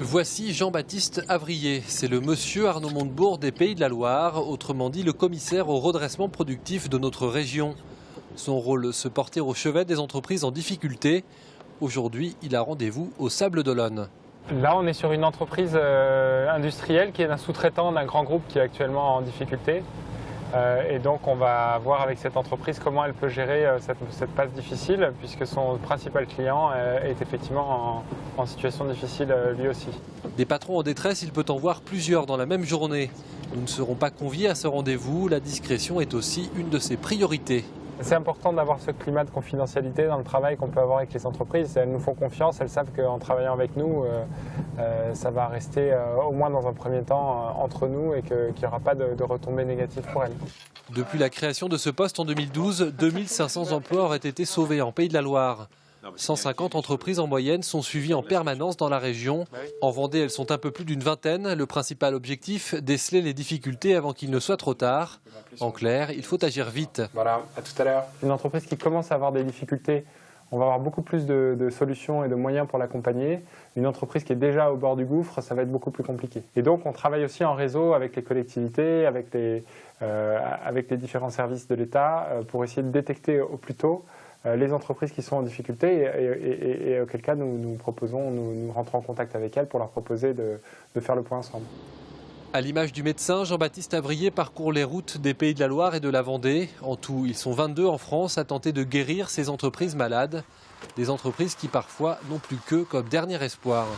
Voici Jean-Baptiste Avrier. C'est le monsieur Arnaud Montebourg des Pays de la Loire, autrement dit le commissaire au redressement productif de notre région. Son rôle, se porter au chevet des entreprises en difficulté. Aujourd'hui, il a rendez-vous au Sables d'Olonne. Là, on est sur une entreprise industrielle qui est un sous-traitant d'un grand groupe qui est actuellement en difficulté. Et donc, on va voir avec cette entreprise comment elle peut gérer cette passe difficile, puisque son principal client est effectivement en situation difficile lui aussi. Des patrons en détresse, il peut en voir plusieurs dans la même journée. Nous ne serons pas conviés à ce rendez-vous. La discrétion est aussi une de ses priorités. C'est important d'avoir ce climat de confidentialité dans le travail qu'on peut avoir avec les entreprises. Elles nous font confiance, elles savent qu'en travaillant avec nous, ça va rester au moins dans un premier temps entre nous et qu'il n'y aura pas de retombées négatives pour elles. Depuis la création de ce poste en 2012, 2500 emplois auraient été sauvés en Pays de la Loire. 150 entreprises en moyenne sont suivies en permanence dans la région. En Vendée, elles sont un peu plus d'une vingtaine. Le principal objectif, déceler les difficultés avant qu'il ne soit trop tard. En clair, il faut agir vite. Voilà, à tout à l'heure. Une entreprise qui commence à avoir des difficultés, on va avoir beaucoup plus de solutions et de moyens pour l'accompagner. Une entreprise qui est déjà au bord du gouffre, ça va être beaucoup plus compliqué. Et donc, on travaille aussi en réseau avec les collectivités, avec les différents services de l'État pour essayer de détecter au plus tôt les entreprises qui sont en difficulté et auquel cas nous rentrons en contact avec elles pour leur proposer de faire le point ensemble. À l'image du médecin, Jean-Baptiste Avrier parcourt les routes des Pays de la Loire et de la Vendée. En tout, ils sont 22 en France à tenter de guérir ces entreprises malades. Des entreprises qui parfois n'ont plus qu'eux comme dernier espoir.